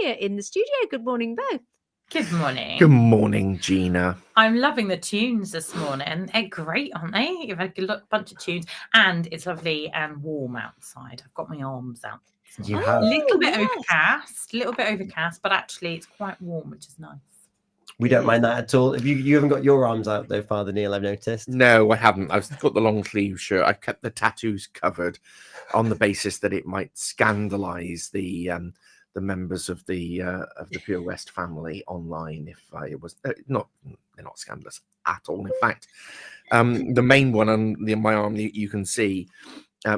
here in the studio. Good morning, both. Good morning. Good morning, Gina. I'm loving the tunes this morning. They're great, aren't they? You've had a bunch of tunes, and it's lovely and warm outside. I've got my arms out. You have. A little bit overcast, but actually it's quite warm, which is nice. We don't mind that at all. If you haven't got your arms out though, Father Neil, I've noticed. No, I haven't. I've got the long sleeve shirt. I kept the tattoos covered on the basis that it might scandalise the members of the Pure West family online. If I was they're not scandalous at all. In fact, the main one on my arm that you can see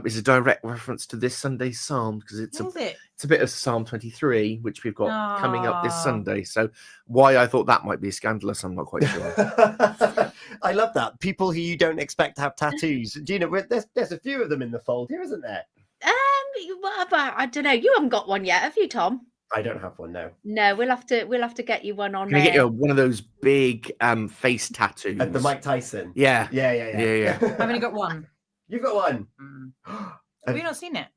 is a direct reference to this Sunday's psalm, because it's a bit of Psalm 23, which we've got coming up this Sunday. So why I thought that might be scandalous, I'm not quite sure. I love that. People who you don't expect to have tattoos. Gina, there's a few of them in the fold here, isn't there? I don't know. You haven't got one yet, have you, Tom? I don't have one, no. No, we'll have to get you one on. Can I get you one of those big face tattoos? The Mike Tyson. Yeah. Yeah. I've only got one. You've got one. Have you not seen it?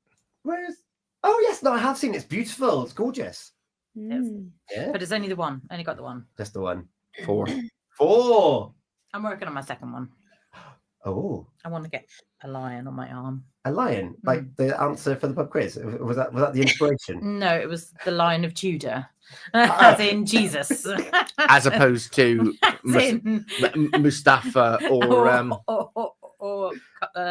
Oh yes, no, I have seen it. It's beautiful. It's gorgeous. Yeah. But it's only the one. Only got the one. Just the one. 4. I'm working on my second one. Oh. I want to get a lion on my arm. A lion? Like the answer for the pub quiz? Was that the inspiration? No, it was the Lion of Judah. As in Jesus. As opposed to Mustafa or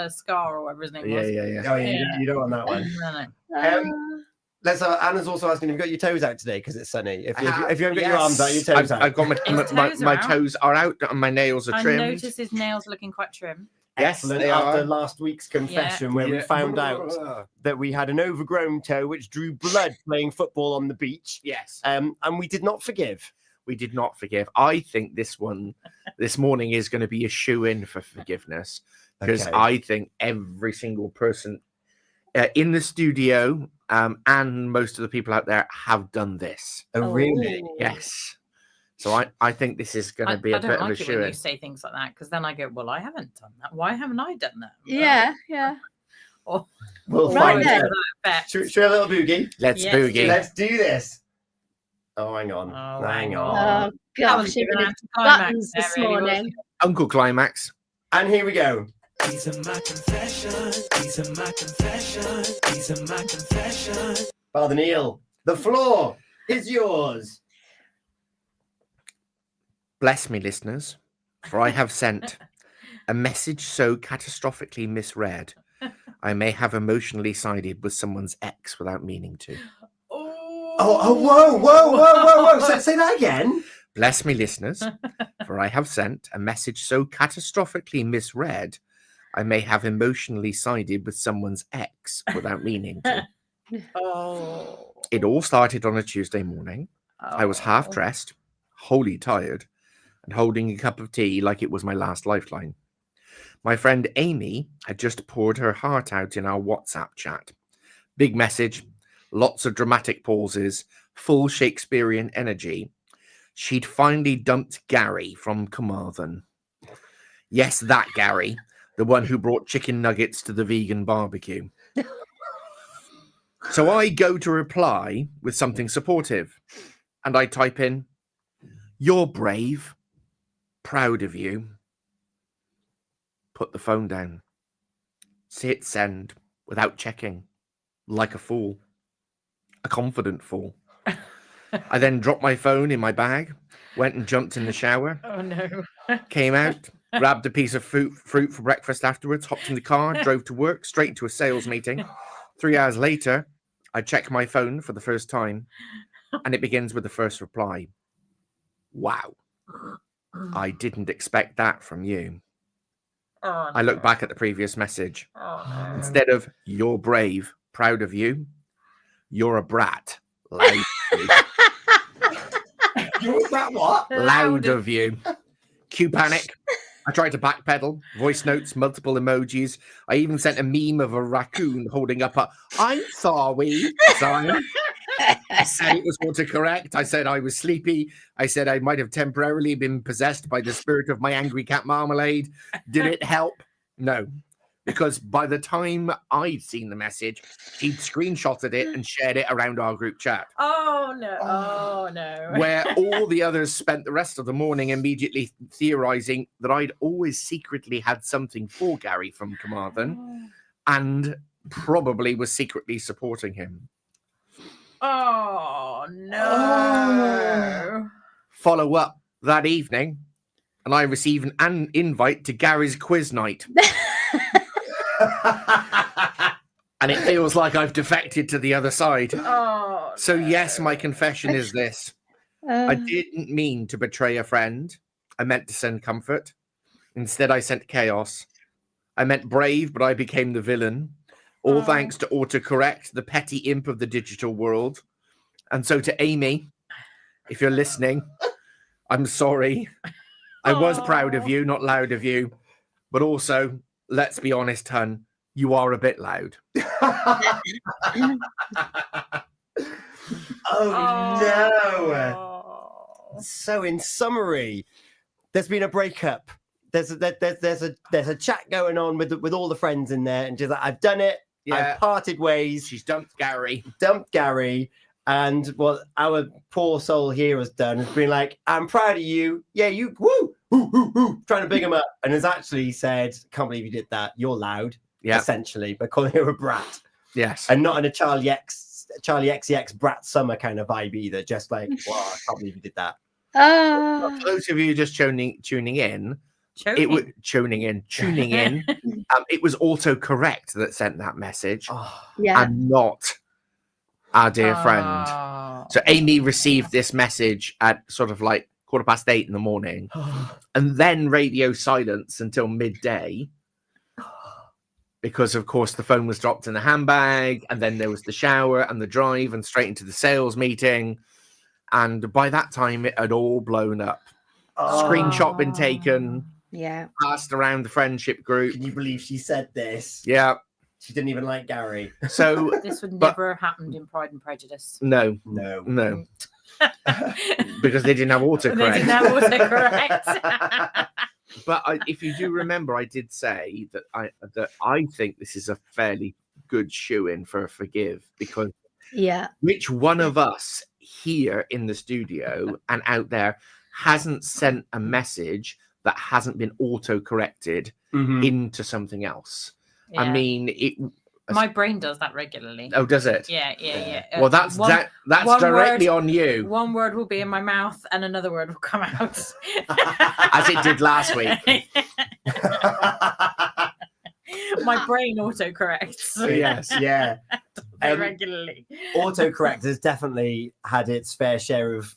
Scar or whatever his name was. Yeah. Oh, yeah. You don't want that one. No. Anna's also asking, have you got your toes out today because it's sunny? If you haven't got your arms out, your toes out. I've got my toes are out and my nails are trimmed. I noticed his nails looking quite trim. Yes, excellent. they After are. last week's confession, where we found out that we had an overgrown toe which drew blood playing football on the beach. Yes. And we did not forgive. We did not forgive. I think this morning is going to be a shoe-in for forgiveness, because I think every single person in the studio and most of the people out there have done this. Oh, really? Yes. So I think this is going to be a bit of a shoe-in. When you say things like that, because then I go, well, I haven't done that. Why haven't I done that? Yeah. We'll Right find out. Should we a little boogie? Let's boogie. Let's do this. Oh, hang on. Hang on. Oh, gosh. Buttons this morning. Uncle Climax. And here we go. These are my confessions. These are my confessions. These are my confessions. Father Neil, the floor is yours. Bless me, listeners, for I have sent a message so catastrophically misread, I may have emotionally sided with someone's ex without meaning to. Whoa. Say that again. Bless me, listeners, for I have sent a message so catastrophically misread, I may have emotionally sided with someone's ex without meaning to. It all started on a Tuesday morning. I was half dressed, wholly tired, and holding a cup of tea like it was my last lifeline. My friend Amy had just poured her heart out in our WhatsApp chat. Big message, lots of dramatic pauses, full Shakespearean energy. She'd finally dumped Gary from Carmarthen. Yes, that Gary, the one who brought chicken nuggets to the vegan barbecue. So I go to reply with something supportive, and I type in, "You're brave. Proud of you." Put the phone down. Hit send without checking, like a fool. A confident fool. I then dropped my phone in my bag, went and jumped in the shower. Oh, no. Came out, grabbed a piece of fruit for breakfast afterwards, hopped in the car, drove to work, straight into a sales meeting. 3 hours later, I check my phone for the first time, and it begins with the first reply. Wow. I didn't expect that from you. I look back at the previous message. Instead of "you're brave, proud of you," "you're a brat, loud of you." You're that what? Loud of you. Cue panic. I tried to backpedal, voice notes, multiple emojis. I even sent a meme of a raccoon holding up a "I'm sorry" sign. I said it was autocorrect. I said I was sleepy. I said I might have temporarily been possessed by the spirit of my angry cat Marmalade. Did it help? No. because by the time I'd seen the message, she'd screenshotted it and shared it around our group chat, Oh no! Oh no! where all the others spent the rest of the morning immediately theorizing that I'd always secretly had something for Gary from Carmarthen and probably was secretly supporting him. Oh no! Follow up that evening, and I received an invite to Gary's quiz night. And it feels like I've defected to the other side. Oh. So yes, my confession is this. I didn't mean to betray a friend. I meant to send comfort. Instead, I sent chaos. I meant brave, but I became the villain. All thanks to autocorrect, the petty imp of the digital world. And so to Amy, if you're listening, I'm sorry. I was proud of you, not loud of you. But also, let's be honest, hun, you are a bit loud. Oh no! So in summary, there's been a breakup. There's a chat going on with all the friends in there, and she's like, I've done it. Yeah. I've parted ways. She's dumped Gary. And what our poor soul here has done has been like, I'm proud of you. Yeah, you woo, trying to big him up, and has actually said, can't believe you did that. You're loud. Yeah. Essentially, by calling her a brat. Yes. And not in a Charlie XCX brat summer kind of vibe either. Just like, wow, I can't believe you did that. For those of you just tuning in, it was tuning in. It was autocorrect that sent that message, and not our dear friend. So Amy received this message at sort of like 8:15 in the morning, and then radio silence until midday. Because, of course, the phone was dropped in the handbag, and then there was the shower and the drive and straight into the sales meeting. And by that time, it had all blown up. Screenshot been taken. Yeah. Passed around the friendship group. Can you believe she said this? Yeah. She didn't even like Gary. So this would never have happened in Pride and Prejudice. No. Because they didn't have autocorrect. But if you do remember, I did say that I think this is a fairly good shoe-in for a forgive, because which one of us here in the studio and out there hasn't sent a message that hasn't been auto-corrected into something else? Yeah. I mean, my brain does that regularly. Oh, does it? Yeah. Well, that's directly on you. One word will be in my mouth and another word will come out. As it did last week. My brain autocorrects. Yes, yeah. Regularly. Autocorrect has definitely had its fair share of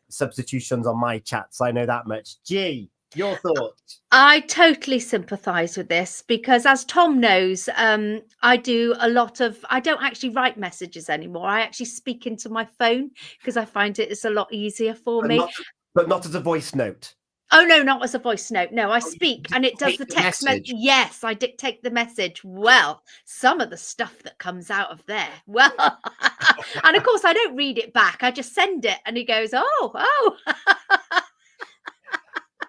substitutions on my chats. I know that much. G, your thoughts? I totally sympathise with this, because as Tom knows, I do a lot of, I don't actually write messages anymore. I actually speak into my phone because I find it is a lot easier for me. But not as a voice note. Oh, no, not as a voice note. No, I speak and it does the text message. Yes, I dictate the message. Well, some of the stuff that comes out of there. Well, and of course, I don't read it back. I just send it and he goes, oh.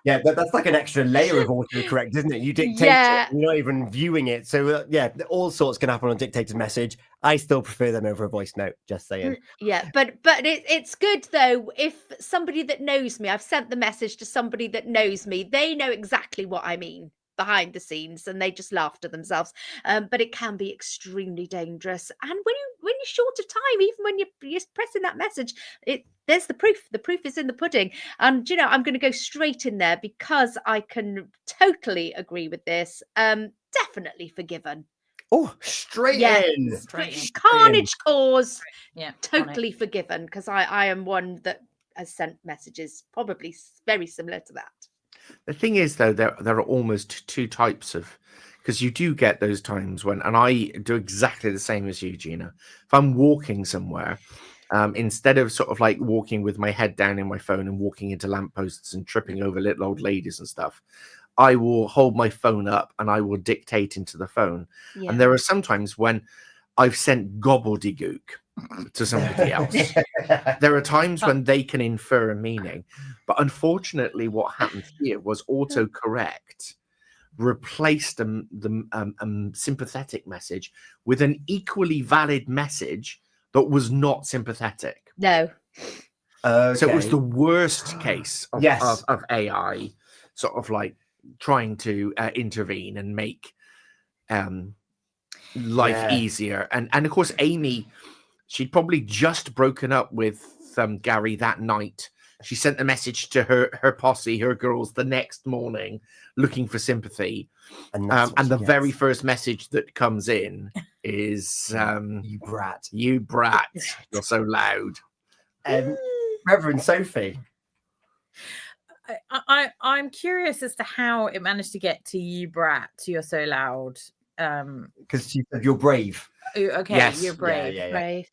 Yeah, that's like an extra layer of autocorrect, isn't it? You dictate it, you're not even viewing it. So, all sorts can happen on a dictated message. I still prefer them over a voice note, just saying. Yeah, but it's good, though, if somebody that knows me, I've sent the message to somebody that knows me, they know exactly what I mean behind the scenes, and they just laugh to themselves. But it can be extremely dangerous. And when you're short of time, even when you're pressing that message, there's the proof. The proof is in the pudding. And, I'm going to go straight in there because I can totally agree with this. Definitely forgiven. Oh, straight in. Carnage cause. Yeah. Totally forgiven, because I am one that has sent messages probably very similar to that. The thing is, though, there are almost two types of, because you do get those times when, and I do exactly the same as you, Gina. If I'm walking somewhere, instead of sort of like walking with my head down in my phone and walking into lampposts and tripping over little old ladies and stuff, I will hold my phone up and I will dictate into the phone. Yeah. And there are some times when I've sent gobbledygook to somebody else. There are times when they can infer a meaning. But unfortunately, what happened here was autocorrect replaced the sympathetic message with an equally valid message that was not sympathetic. No. Okay. So it was the worst case of, Yes. of AI sort of like trying to intervene and make life Yeah. easier. And of course, Amy, she'd probably just broken up with Gary that night. She sent a message to her posse, her girls, the next morning, looking for sympathy. And, that's what And she the gets. very first message that comes in is, You brat. "You brat, you're so loud." Reverend Sophie. I'm curious as to how it managed to get to you, brat. You're so loud. Because she said you're brave. Okay, Yes. you're brave. Yeah. Brave.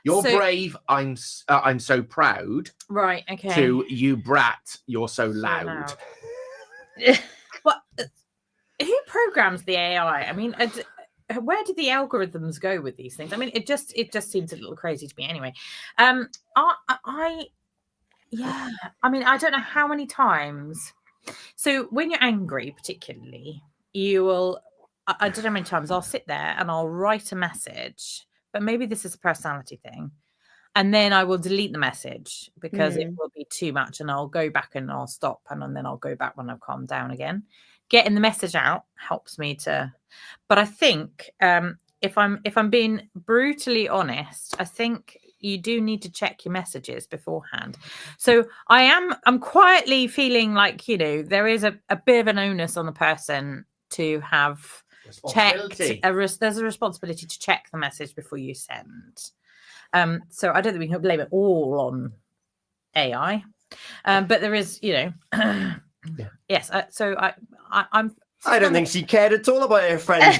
You're So- brave. I'm so proud. Right. Okay. To you brat, you're so loud. But who programs the AI? I mean, where did the algorithms go with these things? I mean, it just seems a little crazy to me. Anyway, yeah. I mean, I don't know how many times. So when you're angry, particularly, you will. I don't know how many times I'll sit there and I'll write a message, but maybe this is a personality thing. And then I will delete the message because it will be too much, and I'll go back and I'll stop, and then I'll go back when I've calmed down again. Getting the message out helps me to, but I think if I'm being brutally honest, I think you do need to check your messages beforehand. So I'm quietly feeling like, you know, there is a bit of an onus on the person to have checked. There's a responsibility to check the message before you send. So I don't think we can blame it all on AI, but there is, you know, yes. So I'm. I don't think she cared at all about her friends.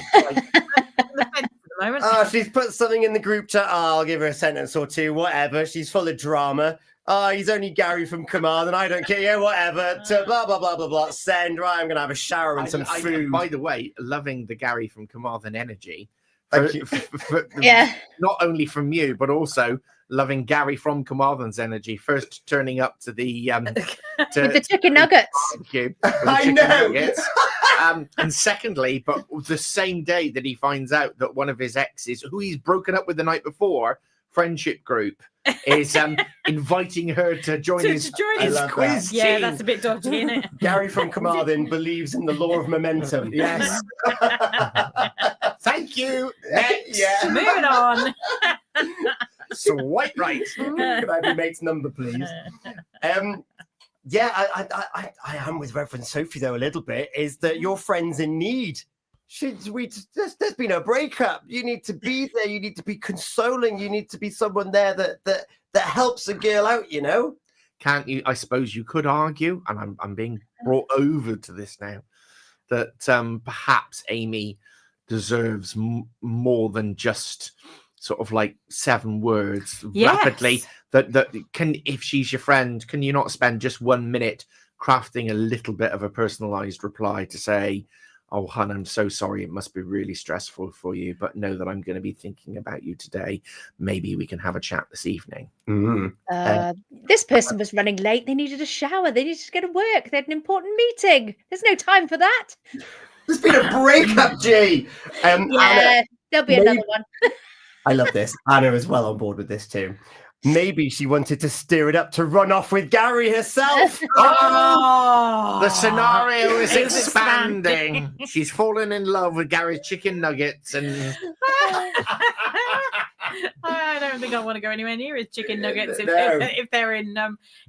Moment. Oh, she's put something in the group chat. Oh, I'll give her a sentence or two, whatever. She's full of drama. Oh, he's only Gary from Command, and I don't care. Yeah, whatever. To blah blah blah blah blah. Send. Right, I'm gonna have a shower and some food. By the way, loving the Gary from Carmarthen energy. Thank you. Yeah. Not only from you, but also loving Gary from Carmarthen's energy. First turning up to the With the chicken nuggets. barbecue with the I chicken know. nuggets. And secondly, but the same day that he finds out that one of his exes, who he's broken up with the night before, friendship group, is inviting her to join his love quiz that. Yeah, team. that's a bit dodgy, isn't it? Gary from Carmarthen believes in the law of momentum. Yes. Thank you. Next. Yeah. Moving on. Swipe right. Can I have your mate's number, please? Yeah, I am with Reverend Sophie though a little bit. Is that your friend's in need? There's been a breakup. You need to be there. You need to be consoling. You need to be someone there that helps a girl out. You know. Can't you? I suppose you could argue, and I'm being brought over to this now, that perhaps Amy deserves more than just sort of like 7 words rapidly. That can, if she's your friend, can you not spend just 1 minute crafting a little bit of a personalized reply to say, "Oh, hon, I'm so sorry. It must be really stressful for you, but know that I'm going to be thinking about you today. Maybe we can have a chat this evening." This person was running late. They needed a shower. They needed to go to work. They had an important meeting. There's no time for that. There's been a breakup, G. Yeah, Anna, there'll be another one. I love this. Anna is well on board with this too. Maybe she wanted to stir it up to run off with Gary herself. Oh, The scenario is it's expanding. She's fallen in love with Gary's chicken nuggets, and I don't think I want to go anywhere near his chicken nuggets if, No. if they're in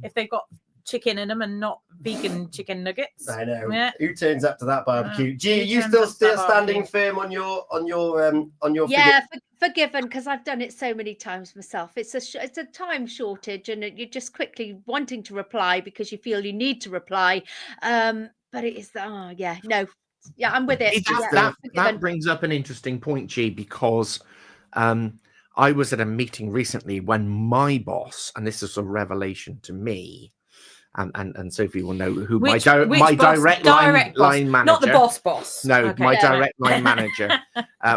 if they've got chicken in them and not vegan chicken nuggets. I know. Yeah. Who turns up to that barbecue? G, who you turns still up to that standing barbecue? firm on your Yeah, forgiven, because I've done it so many times myself. It's a time shortage, and you're just quickly wanting to reply because you feel you need to reply. But it is I'm with it. that brings up an interesting point, G, because I was at a meeting recently when my boss, and this is a revelation to me, and Sophie will know who my Which direct boss? line manager, Not the boss. no, Okay. my Yeah. direct line manager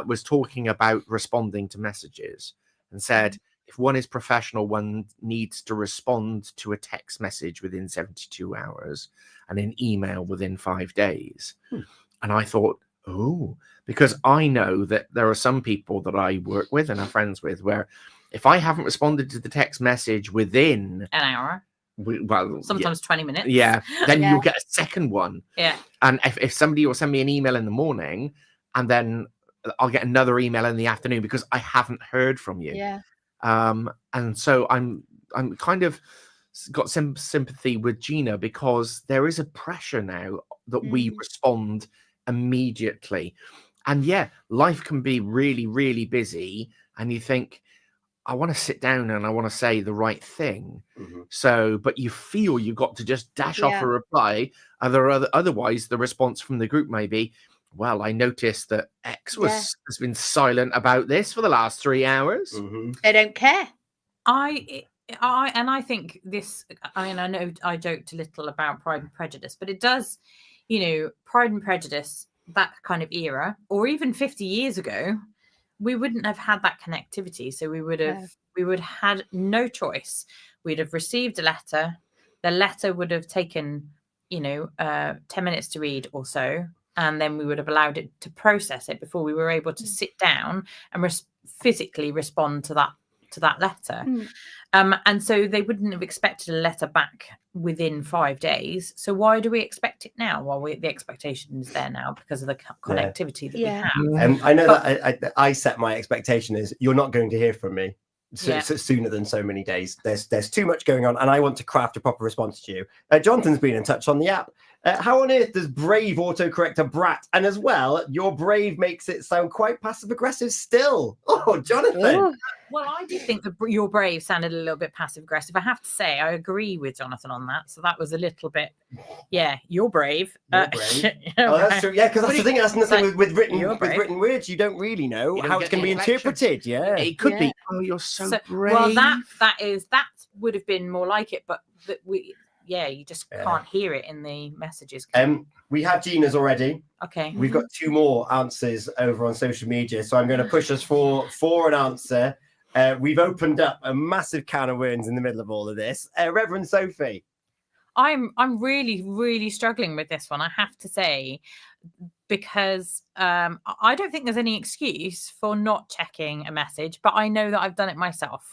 was talking about responding to messages and said, if one is professional, one needs to respond to a text message within 72 hours and an email within 5 days. And I thought, oh, because I know that there are some people that I work with and are friends with where if I haven't responded to the text message within An hour, well, sometimes 20 minutes. yeah, then Yeah. you'll get a second one. Yeah. And if somebody will send me an email in the morning, and then I'll get another email in the afternoon because I haven't heard from you. Yeah. And so I'm kind of got some sympathy with Gina because there is a pressure now that we respond immediately. And yeah, life can be really, really busy, and you think, I want to sit down and I want to say the right thing. So, but you feel you've got to just dash off a reply. Otherwise, the response from the group may be, well, I noticed that X has been silent about this for the last 3 hours. They don't care. I think this, I mean, I know I joked a little about Pride and Prejudice, but it does, Pride and Prejudice, that kind of era, or even 50 years ago, we wouldn't have had that connectivity. So we would have had no choice. We'd have received a letter. The letter would have taken, 10 minutes to read or so. And then we would have allowed it to process it before we were able to sit down and physically respond to that letter. And so they wouldn't have expected a letter back within 5 days. So why do we expect it now? Well, the expectation is there now because of the connectivity that we have. I know that I set my expectation is you're not going to hear from me sooner than so many days. There's too much going on, and I want to craft a proper response to you. Jonathan's been in touch on the app. How on earth does Brave autocorrect a brat? And as well, your Brave makes it sound quite passive aggressive still. Oh, Jonathan. Ooh. Well, I did think that your Brave sounded a little bit passive aggressive. I have to say, I agree with Jonathan on that. So that was a little bit, you're brave. You're brave. Oh, that's true. Yeah, because that's the thing. That's the thing with written words. You don't really know how it's going to be interpreted. Yeah, it could be. Oh, you're so brave. Well, that would have been more like it, but you just can't hear it in the messages. We have Gina's already. Okay. We've got 2 more answers over on social media, so I'm going to push us for an answer. We've opened up a massive can of worms in the middle of all of this. Reverend Sophie. I'm really, really struggling with this one, I have to say, because I don't think there's any excuse for not checking a message, but I know that I've done it myself.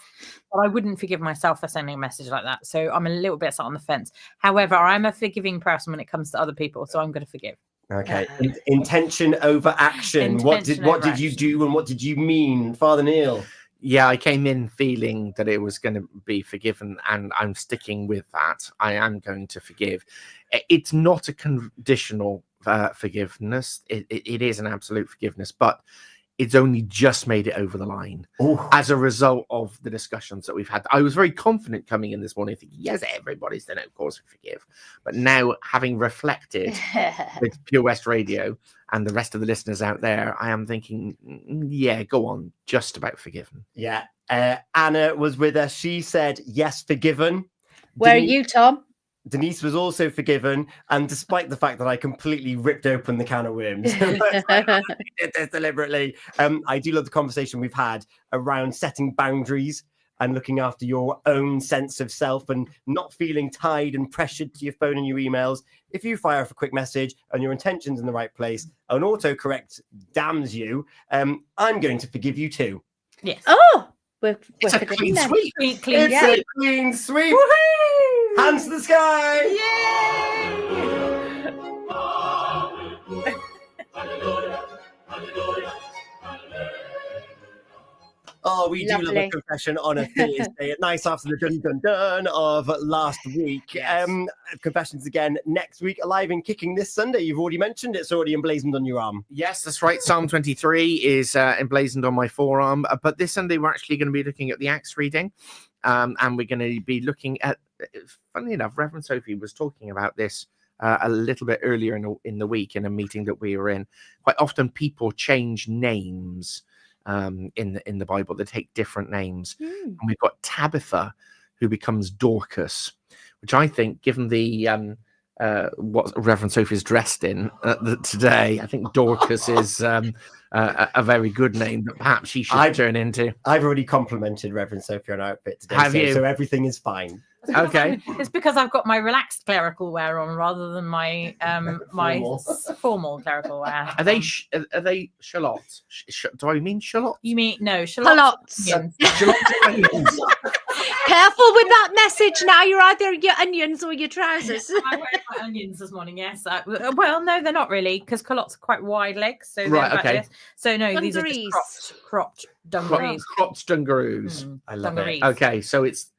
But I wouldn't forgive myself for sending a message like that. So I'm a little bit sat on the fence. However, I'm a forgiving person when it comes to other people, so I'm going to forgive. Okay. Intention over action. What did you do and what did you mean, Father Neil? Yeah, I came in feeling that it was going to be forgiven, and I'm sticking with that. I am going to forgive. It's not a conditional forgiveness. It is an absolute forgiveness, but it's only just made it over the line as a result of the discussions that we've had. I was very confident coming in this morning thinking, yes, everybody's done it, of course we forgive. But now, having reflected with Pure West Radio and the rest of the listeners out there, I am thinking, go on, just about forgiven. Yeah. Anna was with us. She said, yes, forgiven. Where are you, Tom? Denise was also forgiven, and despite the fact that I completely ripped open the can of worms, I did this deliberately. I do love the conversation we've had around setting boundaries and looking after your own sense of self and not feeling tied and pressured to your phone and your emails. If you fire off a quick message and your intention's in the right place, an autocorrect damns you, I'm going to forgive you too. Yes. Oh, we're It's a forgiving clean them. sweep. Clean Yeah. sweep. Clean sweep. Woohoo! Hands to the sky. Oh, we do love a Lovely. confession on a Thursday, nice after the dun of last week. Yes. Confessions again next week, alive and kicking this Sunday. You've already mentioned it's already emblazoned on your arm. Yes, that's right. Psalm 23 is emblazoned on my forearm. But this Sunday, we're actually going to be looking at the Acts reading. And we're going to be looking at, funnily enough, Reverend Sophie was talking about this a little bit earlier in the week in a meeting that we were in. Quite often people change names in the Bible. They take different names. And we've got Tabitha, who becomes Dorcas, which I think, given the what Reverend Sophie is dressed in today, I think Dorcas is a very good name that perhaps she should turn into. I've already complimented Reverend Sophie on our outfit today. Have you? So everything is fine. Okay. It's because I've got my relaxed clerical wear on rather than my my formal clerical wear. Are they shallots? Do I mean shallots? You mean no Shallots. onions. Shallots and onions. Careful with that message now. You're either your onions or your trousers. I wear my onions this morning. Yes. Well, no, they're not really because culottes are quite wide legs. So Right, they're about okay. this. So no, these are Dungarees. just cropped dungarees. Cropped dungaroos. Mm, I love it. dungarees. Okay, so it's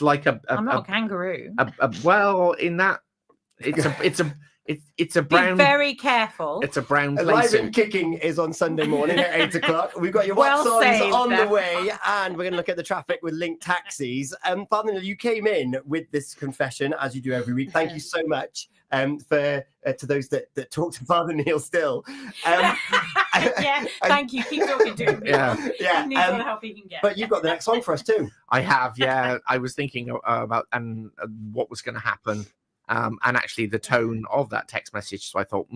like I'm not a kangaroo. well, in that it's a Be brown. very careful. It's a brown Live place. and Kicking is on Sunday morning at 8 o'clock. We've got your Well WhatsApps saved, on the Beth. way, and we're going to look at the traffic with Link Taxis. Father Neil, you came in with this confession, as you do every week. Thank you so much for to those that talk to Father Neil still. Yeah, thank you. Keep talking to him. Yeah. Yeah, He needs all the help he can get. but you've got the next song for us too. I have, yeah. I was thinking about what was going to happen, and actually the tone of that text message. So I thought,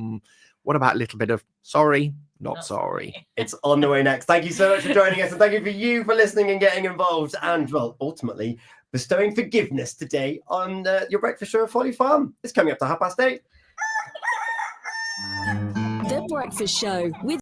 what about a little bit of sorry, not sorry? It's on the way next. Thank you so much for joining us, and thank you for listening and getting involved, and well, ultimately bestowing forgiveness today on your breakfast show at Folly Farm. It's coming up to 8:30. The Breakfast Show with